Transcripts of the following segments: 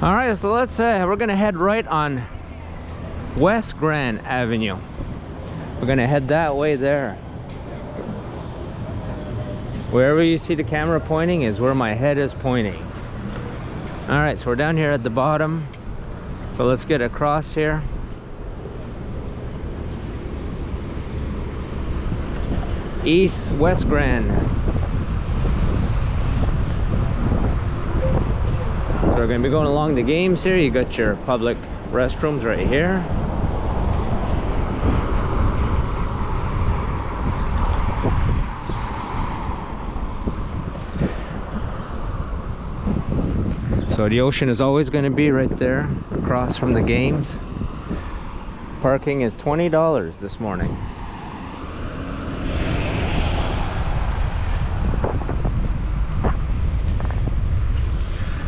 All right, so let's we're gonna head right on West Grand Avenue. We're gonna head that way there. Wherever you see the camera pointing is where my head is pointing. All right, so we're down here at the bottom. So let's get across here. East West Grand. So we're gonna be going along the games here. You got your public restrooms right here. So the ocean is always going to be right there across from the games. Parking is $20 this morning.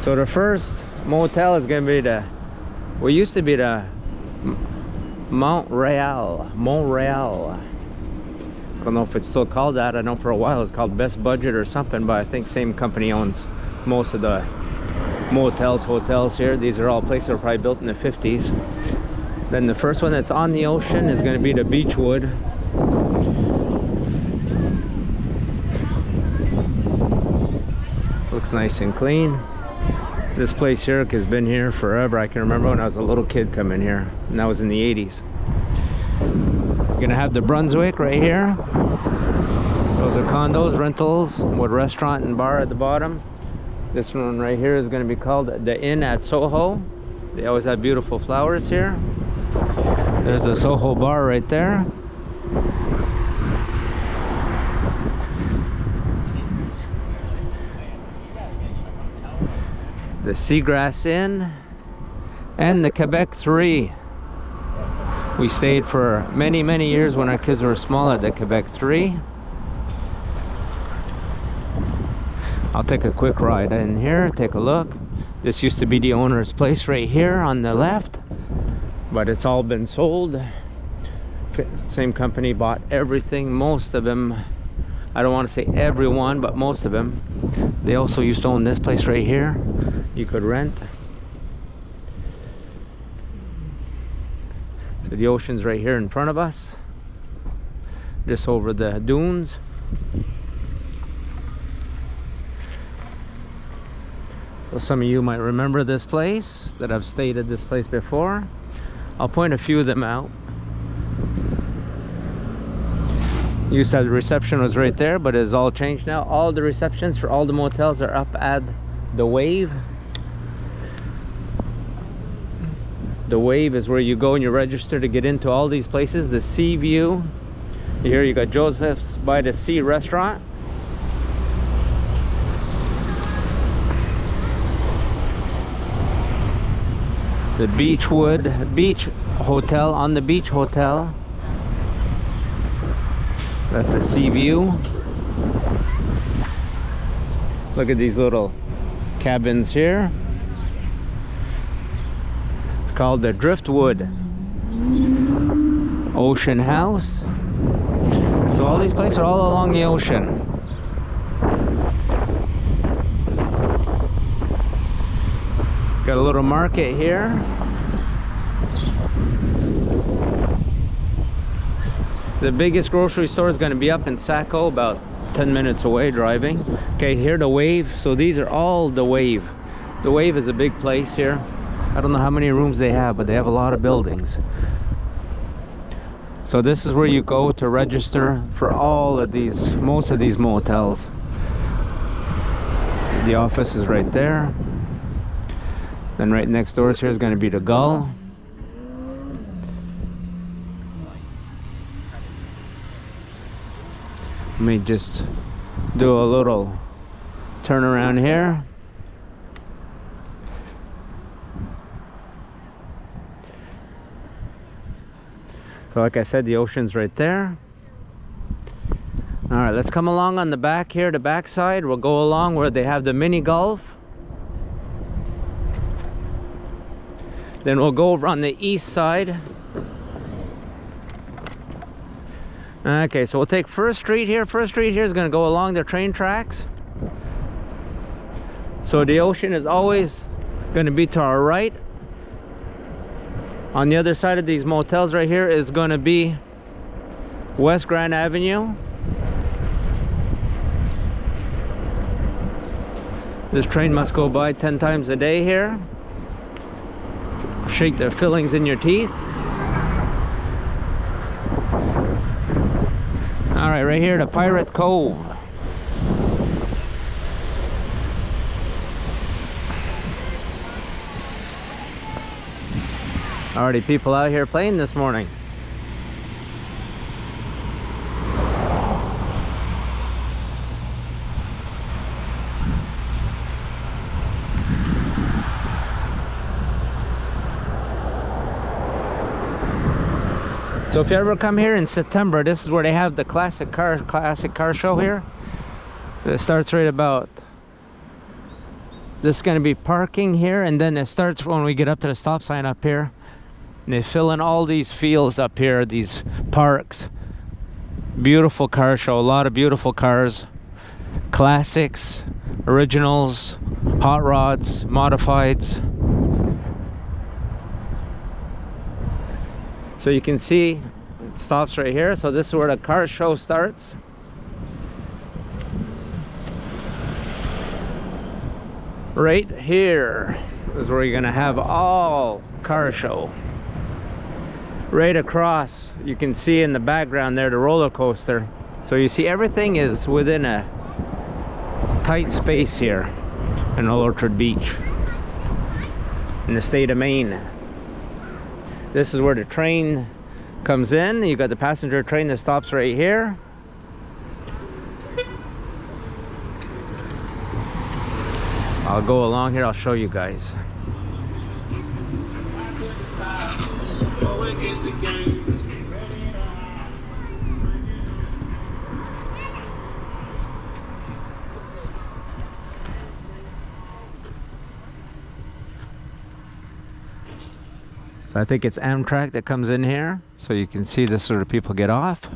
So the first motel is going to be the, what used to be the Montreal. I don't know if it's still called that. I know for a while it was called Best Budget or something, but I think same company owns most of the motels, hotels here. These are all places that were probably built in the 50s. Then the first one that's on the ocean is going to be the Beechwood. Looks nice and clean. This place here has been here forever. I can remember when I was a little kid coming here, and that was in the 80s. You're gonna have the Brunswick right here. Those are condos, rentals with restaurant and bar at the bottom. This one right here is going to be called the Inn at Soho. They always have beautiful flowers here. There's the Soho bar right there. The Seagrass Inn and the Quebec 3. We stayed for many years when our kids were small at the Quebec 3. I'll take a quick ride in here, take a look. This used to be the owner's place right here on the left, but it's all been sold. Same company bought everything, most of them. I don't want to say everyone, but most of them. They also used to own this place right here. You could rent. So the ocean's right here in front of us, just over the dunes. So some of you might remember this place, that I've stayed at this place before. I'll point a few of them out. Used to have the reception was right there, but it's all changed now. All the receptions for all the motels are up at the Wave. The Wave is where you go and you register to get into all these places. The Sea View. Here you got Joseph's by the Sea restaurant. The Beechwood Beach Hotel on the Beach Hotel. That's the Sea View. Look at these little cabins here. It's called the Driftwood Ocean House. So all these places are all along the ocean. Got a little market here. The biggest grocery store is going to be up in Saco, about 10 minutes away driving. Okay, here the Wave. So these are all the Wave. The Wave is a big place here. I don't know how many rooms they have, but they have a lot of buildings. So this is where you go to register for all of these, most of these motels. The office is right there. Then right next door here is going to be the Gull. Let me just do a little turn around here. So like I said, the ocean's right there. All right, let's come along on the back here, the back side. We'll go along where they have the mini golf. Then we'll go over on the east side. Okay, so we'll take First Street here. First Street here is going to go along the train tracks. So the ocean is always going to be to our right. On the other side of these motels right here is going to be West Grand Avenue. This train must go by 10 times a day here. Shake the fillings in your teeth. Alright, right here to Pirate Cove. Already people out here playing this morning. So if you ever come here in September, this is where they have the classic car show here. It starts right about, this is going to be parking here, and then it starts when we get up to the stop sign up here. And they fill in all these fields up here, these parks. Beautiful car show, a lot of beautiful cars, classics, originals, hot rods, modifieds. So you can see it stops right here. So this is where the car show starts. Right here is where you're gonna have all car show. Right across, you can see in the background there the roller coaster. So you see everything is within a tight space here in Old Orchard Beach in the state of Maine. This is where the train comes in. You got the passenger train that stops right here. I'll go along here, I'll show you guys. So I think it's Amtrak that comes in here. So you can see this sort of people get off.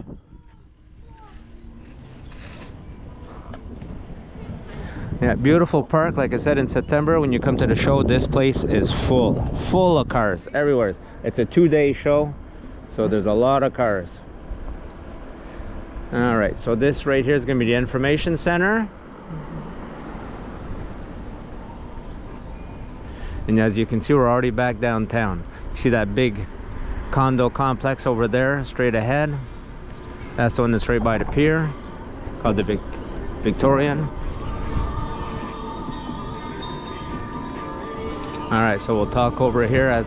Yeah, beautiful park. Like I said, in September when you come to the show, this place is full of cars everywhere. It's a 2-day show, so there's a lot of cars. All right, so this right here is going to be the information center. And as you can see, we're already back downtown. See that big condo complex over there straight ahead? That's the one that's right by the pier, called the Victorian. Alright, so we'll talk over here as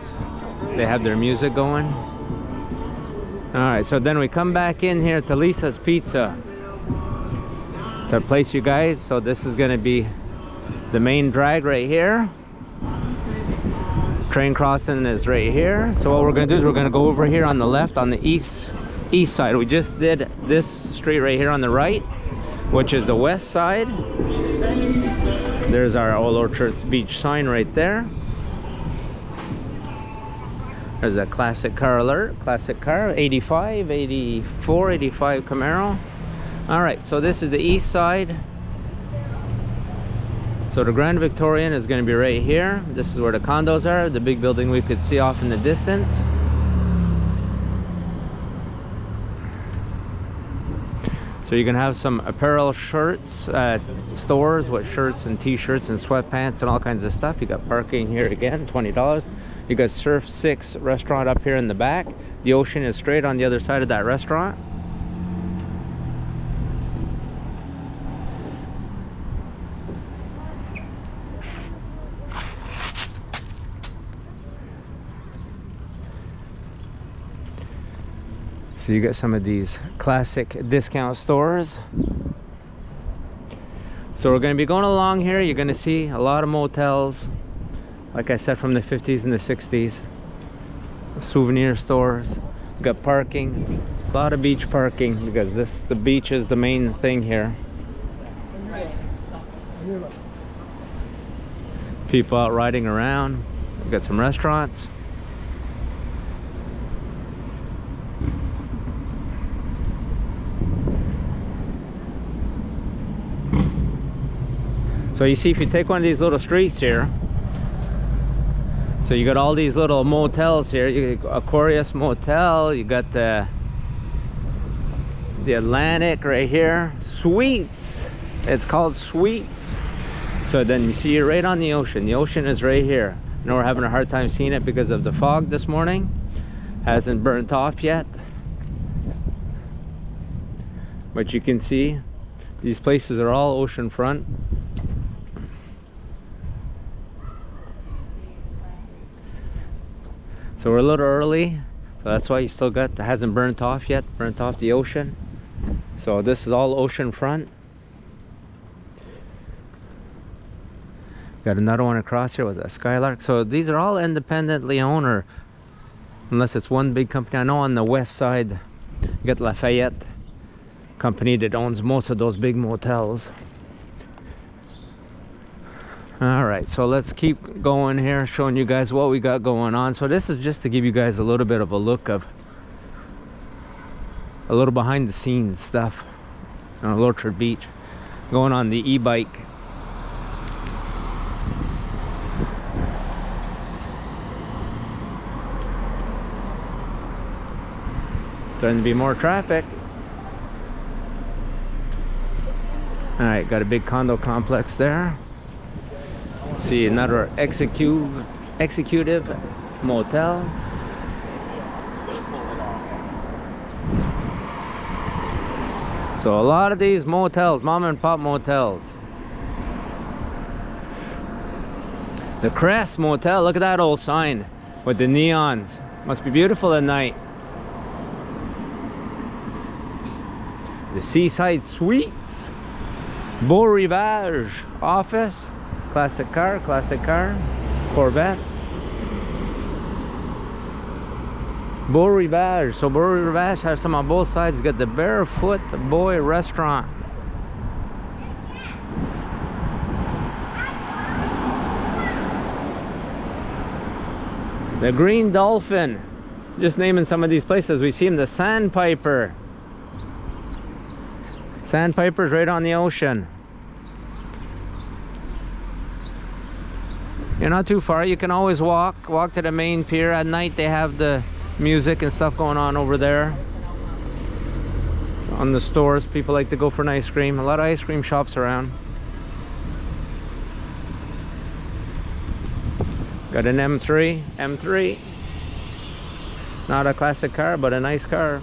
they have their music going. Alright, so then we come back in here to Lisa's Pizza to place you guys. So this is going to be the main drag right here. Train crossing is right here. So what we're going to do is we're going to go over here on the left on the east side. We just did this street right here on the right, which is the west side. There's our Old Orchards Beach sign right there. There's a classic car alert, classic car, 85, 84, 85 Camaro. All right, so this is the east side. So the Grand Victorian is going to be right here. This is where the condos are, the big building we could see off in the distance. So you can have some apparel shirts, stores with shirts and t-shirts and sweatpants and all kinds of stuff. You got parking here again, $20. You got Surf 6 restaurant up here in the back. The ocean is straight on the other side of that restaurant. So you got some of these classic discount stores. So we're going to be going along here. You're going to see a lot of motels, like I said, from the 50s and the 60s. Souvenir stores. You got parking, a lot of beach parking, because the beach is the main thing here. People out riding around. You got some restaurants. So you see, if you take one of these little streets here, So you got all these little motels here. You got Aquarius Motel, you got the Atlantic right here. Suites, it's called Suites. So then you see, you're right on the ocean. The ocean is right here. I know we're having a hard time seeing it because of the fog this morning. Hasn't burnt off yet, but you can see these places are all ocean front. So we're a little early, so that's why you still got, it hasn't burnt off yet, burnt off the ocean. So this is all ocean front. Got another one across here with a Skylark. So these are all independently owned, or unless it's one big company. I know on the west side you got Lafayette company that owns most of those big motels. All right, so let's keep going here, showing you guys what we got going on. So this is just to give you guys a little bit of a look of a little behind the scenes stuff on Orchard Beach. Going on the e-bike. Starting to be more traffic. All right, got a big condo complex there. See another executive motel. So a lot of these motels, mom and pop motels. The Crest Motel, look at that old sign with the neons. Must be beautiful at night. The Seaside Suites. Beau Rivage office. Classic car, Corvette. Beau Rivage. So Beau Rivage has some on both sides. Got the Barefoot Boy restaurant. The Green Dolphin. Just naming some of these places. We see him. The Sandpiper. Sandpiper's right on the ocean. You're not too far. You can always walk to the main pier. At night they have the music and stuff going on over there. So on the stores, people like to go for an ice cream. A lot of ice cream shops around. Got an M3. Not a classic car, but a nice car.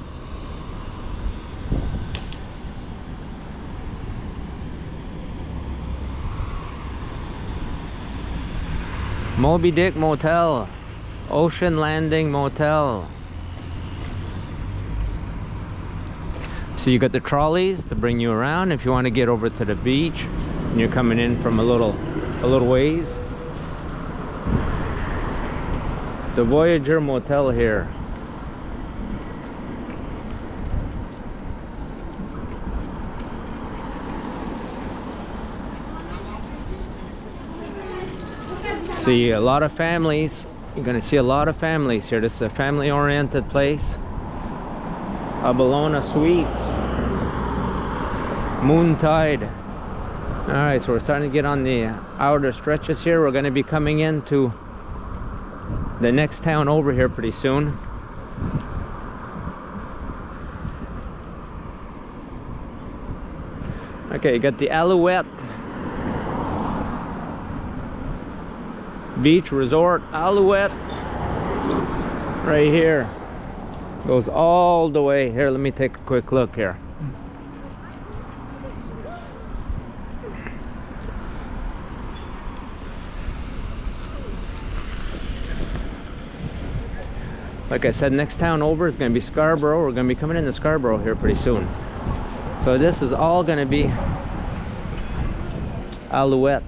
Moby Dick Motel, Ocean Landing Motel. So you got the trolleys to bring you around if you want to get over to the beach and you're coming in from a little ways. The Voyager Motel here. See a lot of families. You're gonna see a lot of families here. This is a family-oriented place. Abalona Suites. Moontide. All right, so we're starting to get on the outer stretches here. We're gonna be coming into the next town over here pretty soon. Okay, you got the Alouette Beach Resort. Alouette right here goes all the way here. Let me take a quick look here. Like I said, next town over is going to be Scarborough. We're going to be coming into Scarborough here pretty soon. So this is all going to be Alouette.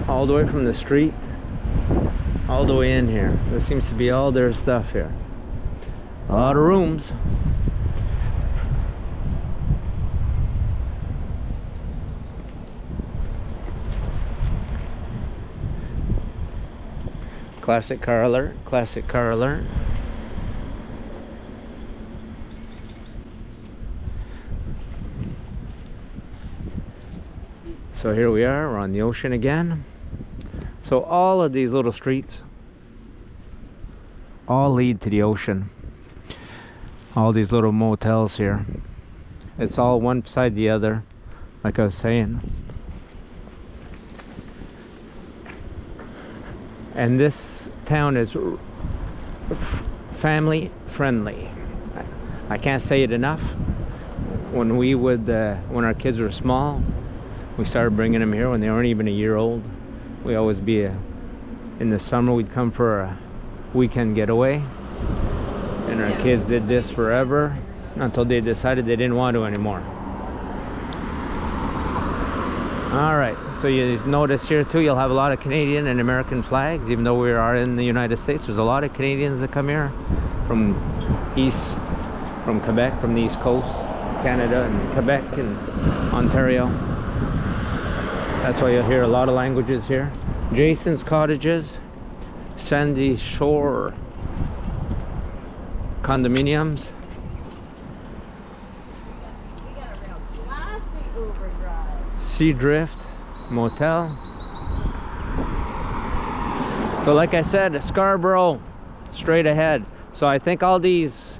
All the way from the street, all the way in here. There seems to be all their stuff here. A lot of rooms. Classic car alert, classic car alert. So here we are, we're on the ocean again. So all of these little streets all lead to the ocean. All these little motels here, it's all one beside the other, like I was saying. And this town is family friendly. I can't say it enough. When when our kids were small, we started bringing them here when they weren't even a year old. We always in the summer we'd come for a weekend getaway, and our kids did this forever until they decided they didn't want to anymore. All right, so you notice here too, you'll have a lot of Canadian and American flags. Even though we are in the United States, there's a lot of Canadians that come here from Quebec, from the East Coast, Canada and Quebec and Ontario. That's why you'll hear a lot of languages here. Jason's Cottages, Sandy Shore condominiums. Sea Drift Motel. So like I said, Scarborough straight ahead. So I think all these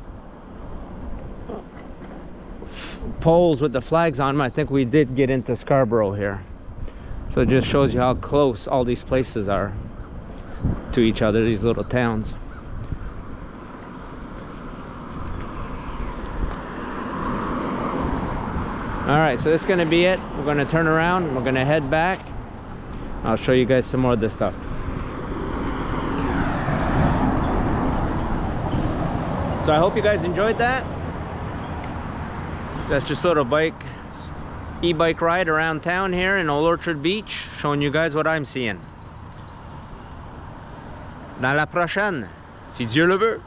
poles with the flags on them, I think we did get into Scarborough here. So it just shows you how close all these places are to each other, these little towns. Alright, so this is going to be it. We're going to turn around, we're going to head back. I'll show you guys some more of this stuff. So I hope you guys enjoyed that. That's just a little e-bike ride around town here in Old Orchard Beach, showing you guys what I'm seeing. Dans la prochaine, si Dieu le veut.